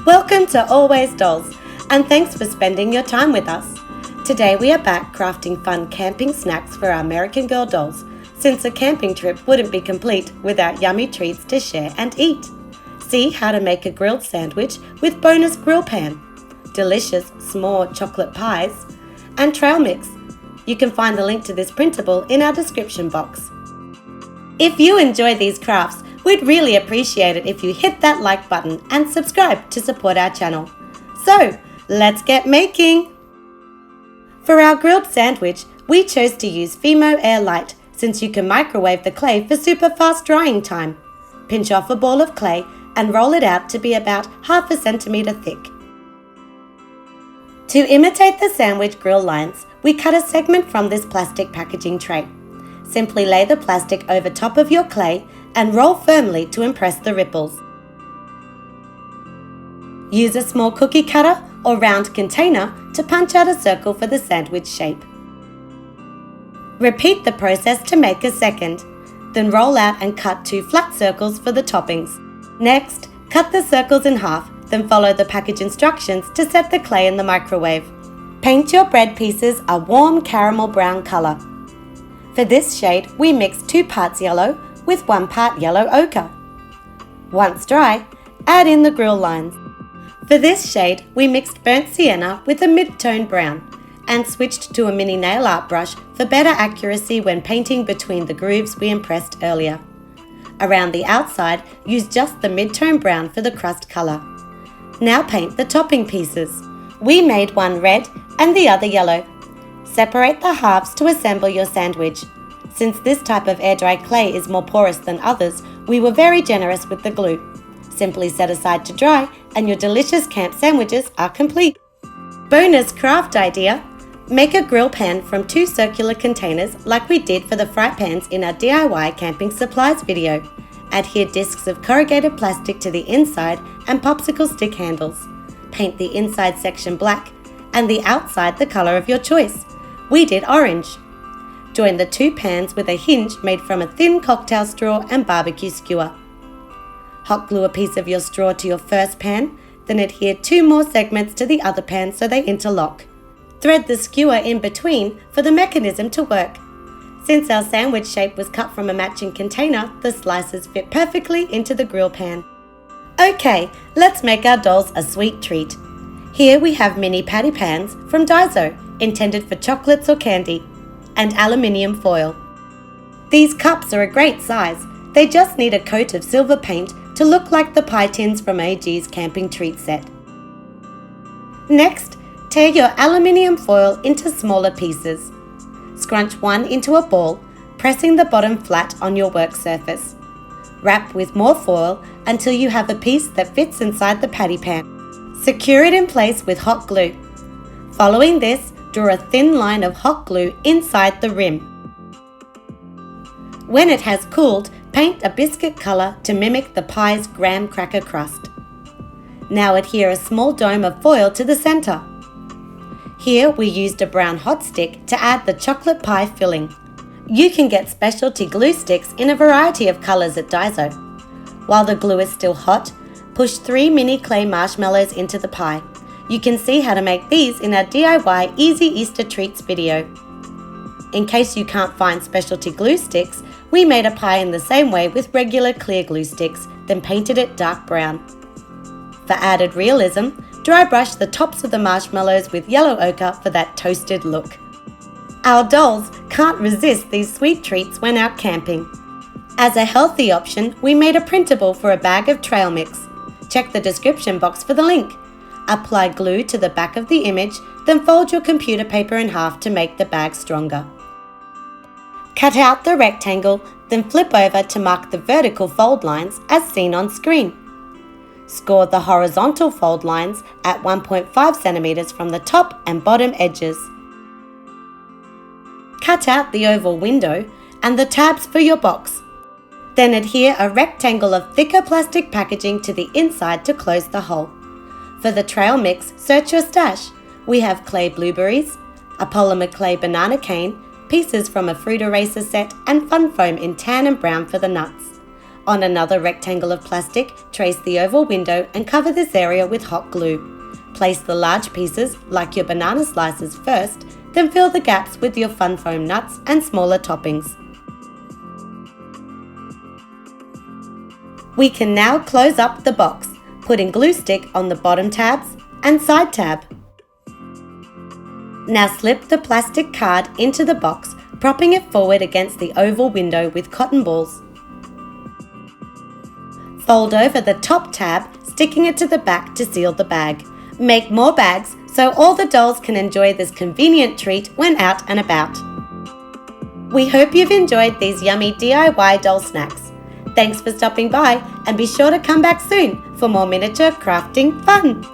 Welcome to Always Dolls, and thanks for spending your time with us. Today we are back crafting fun camping snacks for our American Girl dolls, since a camping trip wouldn't be complete without yummy treats to share and eat. See how to make a grilled sandwich with bonus grill pan, delicious s'more chocolate pies, and trail mix. You can find the link to this printable in our description box. If you enjoy these crafts, we'd really appreciate it if you hit that like button and subscribe to support our channel. So, let's get making! For our grilled sandwich, we chose to use Fimo Air Light since you can microwave the clay for super fast drying time. Pinch off a ball of clay and roll it out to be about half a centimetre thick. To imitate the sandwich grill lines, we cut a segment from this plastic packaging tray. Simply lay the plastic over top of your clay and roll firmly to impress the ripples. Use a small cookie cutter or round container to punch out a circle for the sandwich shape. Repeat the process to make a second, then roll out and cut 2 flat circles for the toppings. Next, cut the circles in half, then follow the package instructions to set the clay in the microwave. Paint your bread pieces a warm caramel brown colour. For this shade, we mix 2 parts yellow with 1 part yellow ochre. Once dry, add in the grill lines. For this shade, we mixed burnt sienna with a mid-tone brown and switched to a mini nail art brush for better accuracy when painting between the grooves we impressed earlier. Around the outside, use just the mid-tone brown for the crust colour. Now paint the topping pieces. We made one red and the other yellow. Separate the halves to assemble your sandwich. Since this type of air-dry clay is more porous than others, we were very generous with the glue. Simply set aside to dry and your delicious camp sandwiches are complete. Bonus craft idea! Make a grill pan from 2 circular containers like we did for the fry pans in our DIY camping supplies video. Adhere discs of corrugated plastic to the inside and popsicle stick handles. Paint the inside section black and the outside the colour of your choice. We did orange. Join the 2 pans with a hinge made from a thin cocktail straw and barbecue skewer. Hot glue a piece of your straw to your first pan, then adhere 2 more segments to the other pan so they interlock. Thread the skewer in between for the mechanism to work. Since our sandwich shape was cut from a matching container, the slices fit perfectly into the grill pan. Okay, let's make our dolls a sweet treat. Here we have mini patty pans from Daiso, intended for chocolates or candy, and aluminium foil. These cups are a great size. They just need a coat of silver paint to look like the pie tins from AG's camping treat set. Next, tear your aluminium foil into smaller pieces. Scrunch one into a ball, pressing the bottom flat on your work surface. Wrap with more foil until you have a piece that fits inside the patty pan. Secure it in place with hot glue. Following this, draw a thin line of hot glue inside the rim. When it has cooled, paint a biscuit colour to mimic the pie's graham cracker crust. Now adhere a small dome of foil to the centre. Here we used a brown hot stick to add the chocolate pie filling. You can get specialty glue sticks in a variety of colours at Daiso. While the glue is still hot, push 3 mini clay marshmallows into the pie. You can see how to make these in our DIY Easy Easter Treats video. In case you can't find specialty glue sticks, we made a pie in the same way with regular clear glue sticks, then painted it dark brown. For added realism, dry brush the tops of the marshmallows with yellow ochre for that toasted look. Our dolls can't resist these sweet treats when out camping. As a healthy option, we made a printable for a bag of trail mix. Check the description box for the link. Apply glue to the back of the image, then fold your computer paper in half to make the bag stronger. Cut out the rectangle, then flip over to mark the vertical fold lines as seen on screen. Score the horizontal fold lines at 1.5 centimeters from the top and bottom edges. Cut out the oval window and the tabs for your box. Then adhere a rectangle of thicker plastic packaging to the inside to close the hole. For the trail mix, search your stash. We have clay blueberries, a polymer clay banana cane, pieces from a fruit eraser set and fun foam in tan and brown for the nuts. On another rectangle of plastic, trace the oval window and cover this area with hot glue. Place the large pieces, like your banana slices, first, then fill the gaps with your fun foam nuts and smaller toppings. We can now close up the box, putting glue stick on the bottom tabs and side tab. Now slip the plastic card into the box, propping it forward against the oval window with cotton balls. Fold over the top tab, sticking it to the back to seal the bag. Make more bags so all the dolls can enjoy this convenient treat when out and about. We hope you've enjoyed these yummy DIY doll snacks. Thanks for stopping by, and be sure to come back soon for more miniature crafting fun!